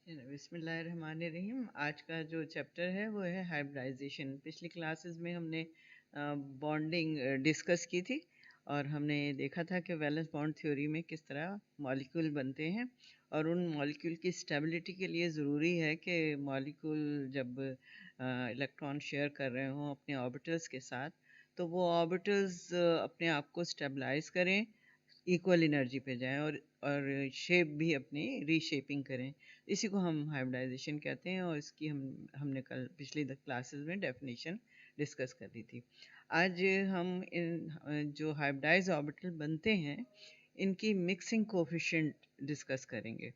बिस्मिल्लाहिर्रहमानिर्रहीम। आज का जो चैप्टर है वो है हाइब्रिडाइजेशन। पिछली क्लासेस में हमने बॉन्डिंग डिस्कस की थी और हमने देखा था कि वैलेंस बॉन्ड थ्योरी में किस तरह मॉलिक्यूल बनते हैं और उन मॉलिक्यूल की स्टेबिलिटी के लिए ज़रूरी है कि मॉलिक्यूल जब इलेक्ट्रॉन शेयर कर रहे हों अपने ऑर्बिटल्स के साथ, तो वो ऑर्बिटल्स अपने आप को स्टेबलाइज करें, इक्वल एनर्जी पे जाएं और शेप भी अपनी रीशेपिंग करें। इसी को हम हाइब्रिडाइजेशन कहते हैं और इसकी हमने कल पिछली क्लासेस में डेफिनेशन डिस्कस कर ली थी। आज हम इन जो हाइब्रिडाइज ऑर्बिटल बनते हैं इनकी मिक्सिंग कोफिशिएंट डिस्कस करेंगे।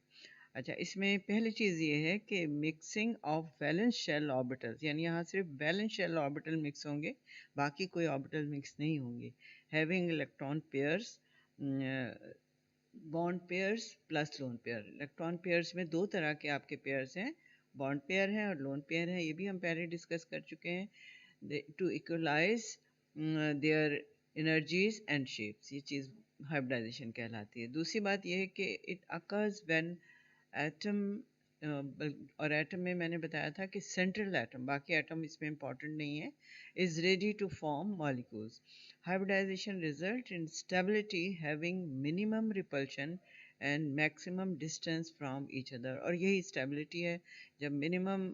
अच्छा, इसमें पहली चीज़ ये है कि mixing of valence shell orbitals, यानी यहाँ सिर्फ वैलेंस शेल ऑर्बिटल मिक्स होंगे, बाकी कोई ऑर्बिटल मिक्स नहीं होंगे। Having electron pairs, bond pairs plus lone pair. Electron pairs में दो तरह के आपके पेयर्स हैं, बॉन्ड पेयर हैं और लोन पेयर हैं। ये भी हम पहले डिस्कस कर चुके हैं। To equalize their energies and shapes, ये चीज़ हाइब्रिडाइजेशन कहलाती है। दूसरी बात यह है कि इट अकर्स व्हेन एटम, और एटम में मैंने बताया था कि सेंट्रल एटम, बाकी एटम इसमें इंपॉर्टेंट नहीं है, is ready to form molecules. Hybridization result in stability having minimum repulsion and maximum distance from each other। और यही stability है, जब minimum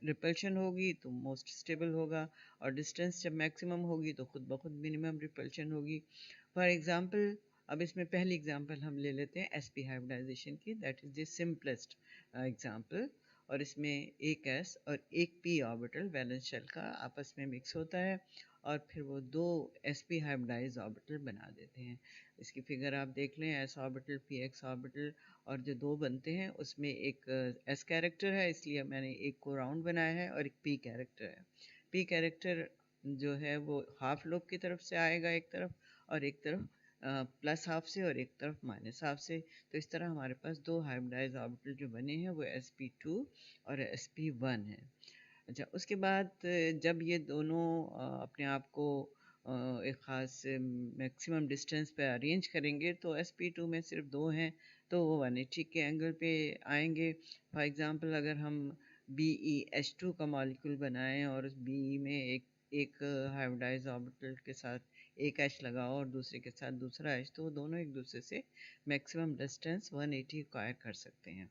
repulsion होगी तो most stable होगा और distance जब maximum होगी तो खुद ब खुद minimum repulsion होगी। For example, अब इसमें पहली एग्जांपल हम ले लेते हैं sp हाइब्रिडाइजेशन की, that is the simplest example. और इसमें एक s और एक p ऑर्बिटल वैलेंस शेल का आपस में मिक्स होता है और फिर वो दो sp हाइब्रिडाइज ऑर्बिटल बना देते हैं। इसकी फिगर आप देख लें, s ऑर्बिटल px ऑर्बिटल, और जो दो बनते हैं उसमें एक s कैरेक्टर है, इसलिए मैंने एक को राउंड बनाया है, और एक p कैरेक्टर है। p कैरेक्टर जो है वो हाफ लोब की तरफ से आएगा एक तरफ, और एक तरफ प्लस हाफ से और एक तरफ माइनस हाफ से। तो इस तरह हमारे पास दो हाइब्रिडाइज ऑर्बिटल जो बने हैं वो sp2 और sp1 है। अच्छा, उसके बाद जब ये दोनों अपने आप को एक ख़ास मैक्सिमम डिस्टेंस पे अरेंज करेंगे तो sp2 में सिर्फ दो हैं तो वो 180 के एंगल पे आएंगे। फॉर एग्ज़ाम्पल, अगर हम BeH2 का मॉलिक्यूल बनाएं और उस BE में एक हाइब्रिडाइज ऑर्बिटल के साथ एक H लगाओ और दूसरे के साथ दूसरा H, तो वो दोनों एक दूसरे से मैक्सिमम डिस्टेंस 180 एक्वायर कर सकते हैं।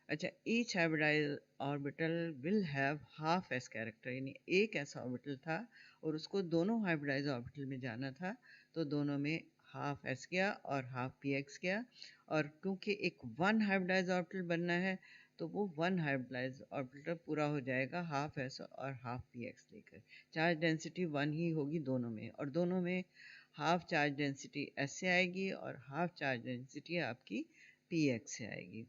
अच्छा, each hybridize orbital will have half s character, यानी एक s ऑर्बिटल था और उसको दोनों हाइब्रिडाइज ऑर्बिटल में जाना था, तो दोनों में हाफ s गया और हाफ px गया। और क्योंकि एक वन हाइब्रिडाइज ऑर्बिटल बनना है तो वो वन हाइब्रिडाइज ऑर्बिटल पूरा हो जाएगा हाफ s और हाफ px लेकर। चार्ज डेंसिटी वन ही होगी दोनों में, और दोनों में हाफ चार्ज डेंसिटी s से आएगी और हाफ चार्ज डेंसिटी आपकी px से आएगी।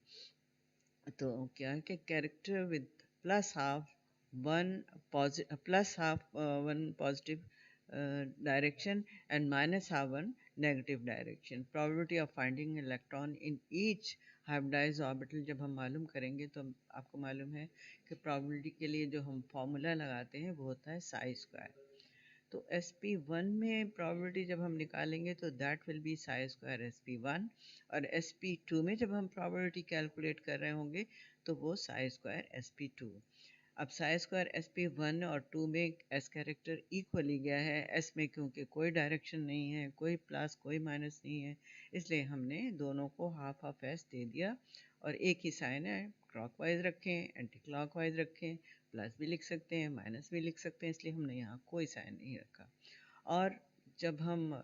तो क्या है कि character with plus half one positive direction and minus half one negative direction. Probability of finding electron in each hybridize orbital जब हम मालूम करेंगे तो आपको मालूम है कि प्रोबेबिलिटी के लिए जो हम फॉर्मूला लगाते हैं वो होता है साई स्क्वायर। तो sp1 में प्रोबेबिलिटी जब हम निकालेंगे तो that will be Sai square sp1, और sp2 में जब हम प्रोबेबिलिटी कैलकुलेट कर रहे होंगे तो वो साई स्क्वायर sp2। अब साई स्क्वायर sp1 और 2 में s कैरेक्टर इक्वली गया है, s में क्योंकि कोई डायरेक्शन नहीं है, कोई प्लस कोई माइनस नहीं है, इसलिए हमने दोनों को हाफ हाफ s दे दिया और एक ही साइन है, क्लॉकवाइज रखें, एंटी क्लॉकवाइज रखें, प्लस भी लिख सकते हैं माइनस भी लिख सकते हैं, इसलिए हमने यहाँ कोई साइन नहीं रखा। और जब हम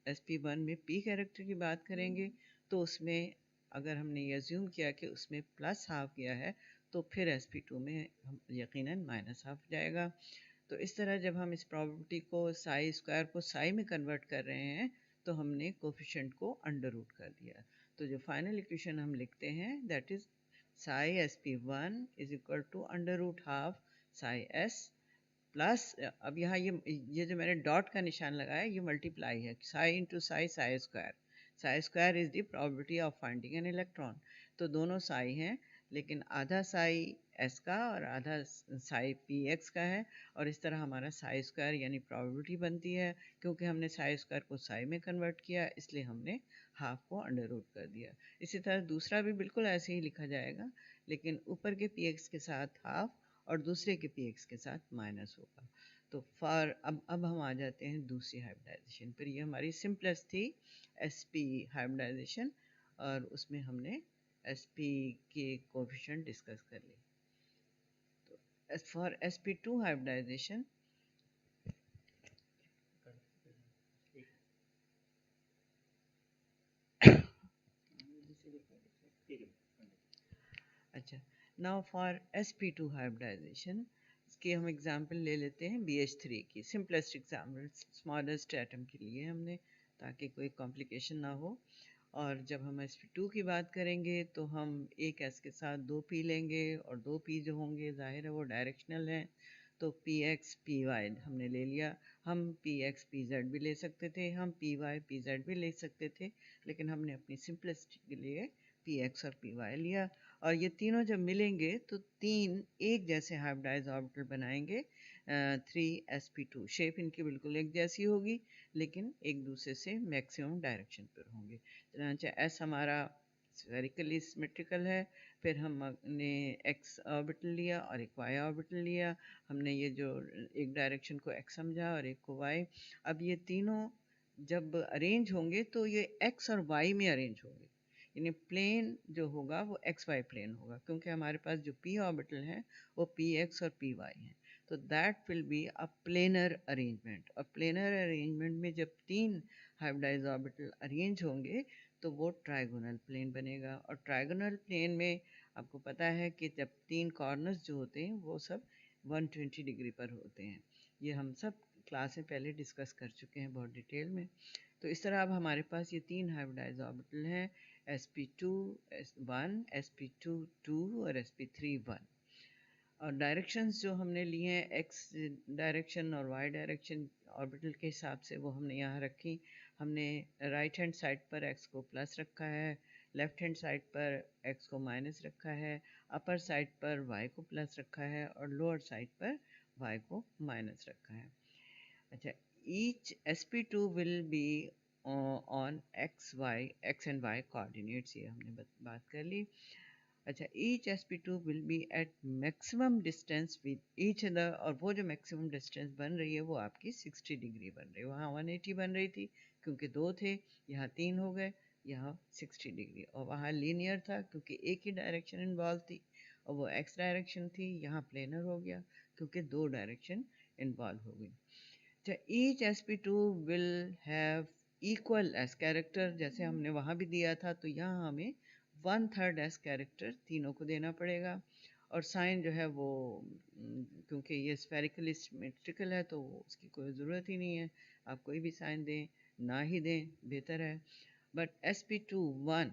sp1 में p कैरेक्टर की बात करेंगे तो उसमें अगर हमने ये अज्यूम किया कि उसमें प्लस हाफ गया है तो फिर sp2 में हम यकीनन माइनस हाफ जाएगा। तो इस तरह जब हम इस प्रॉबिलिटी को साई स्क्वायर को साई में कन्वर्ट कर रहे हैं तो हमने कोफिशिएंट को अंडर रूट कर दिया। तो जो फाइनल इक्वेशन हम लिखते हैं that is psi sp1 is equal to under root half psi s plus, अब यहाँ ये जो मैंने डॉट का निशान लगाया ये मल्टीप्लाई है, Sai into Sai Sai square. Sai square is the probability of finding an electron, तो दोनों साई हैं लेकिन आधा साई एस का और आधा साई पी एक्स का है, और इस तरह हमारा साई स्क्वायर यानी प्रोबेबिलिटी बनती है। क्योंकि हमने साई स्क्वायर को साई में कन्वर्ट किया, इसलिए हमने हाफ को अंडर रूट कर दिया। इसी तरह दूसरा भी बिल्कुल ऐसे ही लिखा जाएगा, लेकिन ऊपर के पी एक्स के साथ हाफ और दूसरे के पी एक्स के साथ माइनस होगा। तो फॉर अब हम आ जाते हैं दूसरी हाइब्रिडाइजेशन पर। ये हमारी सिंपलेस्ट थी एस पी हाइब्रिडाइजेशन, और उसमें हमने एस पी के कोफिशिएंट डिस्कस कर लिए। तो for S P two hybridization, अच्छा, now for S P two hybridization इसके हम एग्जाम्पल ले लेते हैं BH3 की। सिंपलेस्ट एग्जाम्पल स्मॉलेस्ट एटम के लिए हमने, ताकि कोई कॉम्प्लिकेशन ना हो। और जब हम sp2 की बात करेंगे तो हम एक s के साथ दो p लेंगे, और दो p जो होंगे जाहिर है वो डायरेक्शनल हैं। तो px py हमने ले लिया। हम px pz भी ले सकते थे, हम py pz भी ले सकते थे, लेकिन हमने अपनी सिंपलिसिटी के लिए px और py लिया। और ये तीनों जब मिलेंगे तो तीन एक जैसे हाइब्रिडाइज ऑर्बिटल बनाएंगे 3sp2। शेप इनकी बिल्कुल एक जैसी होगी, लेकिन एक दूसरे से मैक्सिमम डायरेक्शन पर होंगे। चनाचा एस हमारा स्फेरिकली सिमेट्रिकल है, फिर हमने एक्स ऑर्बिटल लिया और एक वाई ऑर्बिटल लिया। हमने ये जो एक डायरेक्शन को एक्स समझा और एक को वाई। अब ये तीनों जब अरेंज होंगे तो ये एक्स और वाई में अरेंज होंगे, यानी प्लेन जो होगा वो एक्स वाई प्लेन होगा, क्योंकि हमारे पास जो पी ऑर्बिटल हैं वो पी एक्स और पी वाई हैं। तो that will be a planar arrangement. और प्लेनर अरेंजमेंट में जब तीन हाइब्रिडाइज ऑर्बिटल अरेंज होंगे तो वो ट्राइगोनल प्लेन बनेगा। और ट्राइगोनल प्लेन में आपको पता है कि जब तीन कॉर्नर्स जो होते हैं वो सब 120 डिग्री पर होते हैं। ये हम सब क्लास में पहले डिस्कस कर चुके हैं बहुत डिटेल में। तो इस तरह अब हमारे पास ये तीन हाइब्रिडाइज ऑर्बिटल हैं, sp2 1, sp2 2 और sp3 1। और डायरेक्शंस जो हमने लिए हैं एक्स डायरेक्शन और वाई डायरेक्शन ऑर्बिटल के हिसाब से वो हमने यहाँ रखी। हमने राइट हैंड साइड पर एक्स को प्लस रखा है, लेफ्ट हैंड साइड पर एक्स को माइनस रखा है, अपर साइड पर वाई को प्लस रखा है, और लोअर साइड पर वाई को माइनस रखा है। अच्छा, each sp2 will be on x and y coordinates, ये हमने बात कर ली। अच्छा, each sp2 will be at maximum distance with each other, और वो जो maximum distance बन रही है वो आपकी 60 डिग्री बन रही है। वहाँ 180 बन रही थी क्योंकि दो थे, यहाँ तीन हो गए, यहाँ 60 डिग्री। और वहाँ लीनियर था क्योंकि एक ही डायरेक्शन इन्वॉल्व थी, और वो एक्स डायरेक्शन थी। यहाँ प्लेनर हो गया क्योंकि दो डायरेक्शन इन्वॉल्व हो गई। तो each sp2 will have equal S character, जैसे हमने वहाँ भी दिया था, तो यहाँ हमें 1/3 एस कैरेक्टर तीनों को देना पड़ेगा। और साइन जो है वो क्योंकि ये स्फेरिकली सिमेट्रिकल है तो उसकी कोई ज़रूरत ही नहीं है, आप कोई भी साइन दें ना ही दें बेहतर है। बट sp2 1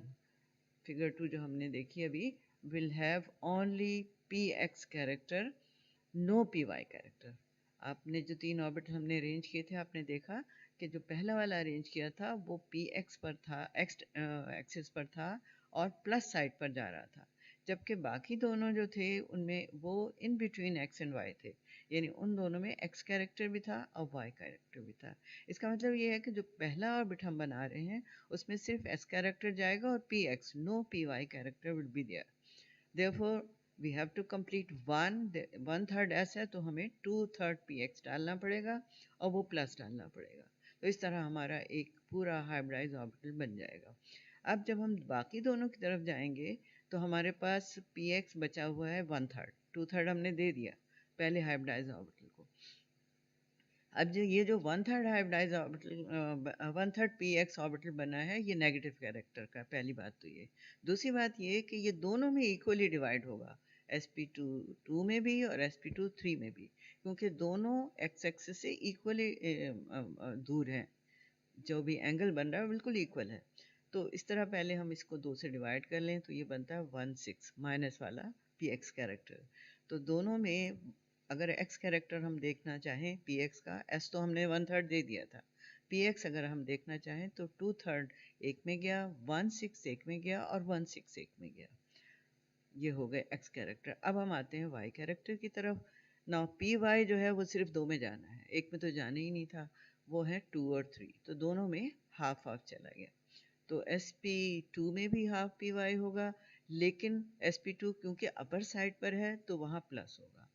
फिगर 2 जो हमने देखी अभी will have only px character, no py character. आपने जो तीन ऑर्बिट हमने अरेंज किए थे, आपने देखा कि जो पहला वाला अरेंज किया था वो px पर था, एक्स एक्सिस पर था और प्लस साइड पर जा रहा था, जबकि बाकी दोनों जो थे उनमें वो in between X and Y थे, यानी उन दोनों में एक्स कैरेक्टर भी था और वाई कैरेक्टर भी था। इसका मतलब ये है कि जो पहला ऑर्बिट हम बना रहे हैं उसमें सिर्फ एस कैरेक्टर जाएगा और P X, no P Y character will be there. Therefore, we have to complete 1/3 s है तो हमें 2/3 px डालना पड़ेगा और वो प्लस डालना पड़ेगा। तो इस तरह हमारा एक पूरा हाइब्रिडाइज ऑर्बिटल बन जाएगा। अब जब हम बाकी दोनों की तरफ जाएंगे तो हमारे पास px बचा हुआ है 1/3, 2/3 हमने दे दिया पहले हाइब्रिडाइज ऑर्बिटल को। अब जो ये जो 1/3 हाइब्रिडाइज ऑर्बिटल 1/3 px ऑर्बिटल बना है, ये नेगेटिव कैरेक्टर का, पहली बात तो ये। दूसरी बात ये कि ये दोनों में इक्वली डिवाइड होगा, sp2 2 में भी और sp2 3 में भी, क्योंकि दोनों एक्स एक्सिस से इक्वली दूर हैं। जो भी एंगल बन रहा है बिल्कुल इक्वल है। तो इस तरह पहले हम इसको 2 से डिवाइड कर लें तो ये बनता है 1/6 माइनस वाला px कैरेक्टर। तो दोनों में अगर x कैरेक्टर हम देखना चाहें px का, s तो हमने 1/3 दे दिया था, px अगर हम देखना चाहें तो 2/3 एक में गया, 1/6 एक में गया और 1/6 एक में गया। ये हो गए x कैरेक्टर। अब हम आते हैं y कैरेक्टर की तरफ। नाउ पी वाई जो है वो सिर्फ दो में जाना है, एक में तो जाना ही नहीं था, वो है 2 और 3, तो दोनों में हाफ हाफ चला गया। तो sp2 में भी हाफ पी वाई होगा, लेकिन sp2 क्योंकि अपर साइड पर है तो वहाँ प्लस होगा,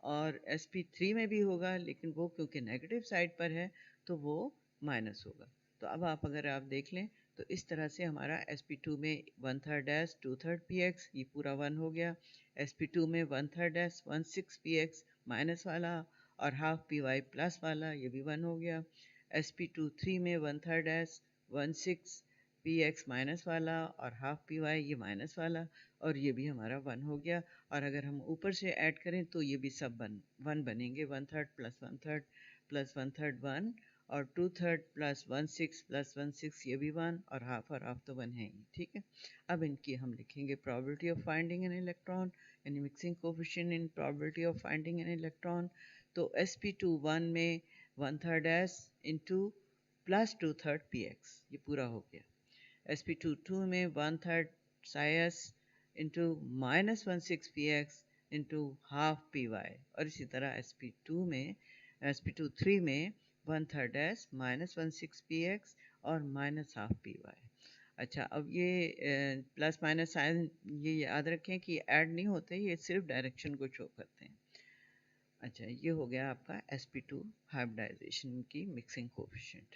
और sp3 में भी होगा, लेकिन वो क्योंकि नेगेटिव साइड पर है तो वो माइनस होगा। तो अब आप अगर आप देख लें तो इस तरह से हमारा sp2 में 1/3 s 2/3 px ये पूरा 1 हो गया, sp2 में 1/3 s 1/6 px माइनस वाला और हाफ py प्लस वाला ये भी 1 हो गया, sp2 3 में 1/3 s 1/6 px माइनस वाला और हाफ py ये माइनस वाला, और ये भी हमारा 1 हो गया। और अगर हम ऊपर से ऐड करें तो ये भी सब 1 बनेंगे, 1/3 प्लस 1/3 प्लस 1/3 1, और 2/3 प्लस 1/6 प्लस 1/6 ये भी 1, और हाफ तो 1 है ही। ठीक है, अब इनकी हम लिखेंगे probability of finding an electron, यानी mixing coefficient in probability of finding an electron. तो sp2 1 में 1/3 s इंटू प्लस 2/3 px ये पूरा हो गया, sp2 2 में 1/3 psi s into minus 1/6 px into half py, और इसी तरह sp2 3 में 1/3 s माइनस 1/6 px और माइनस हाफ py। अच्छा, अब ये प्लस माइनस साइन ये याद रखें कि ऐड नहीं होते, ये सिर्फ डायरेक्शन को शो करते हैं। अच्छा, ये हो गया आपका sp2 हाइब्रिडाइजेशन की मिक्सिंग कोफिशिएंट।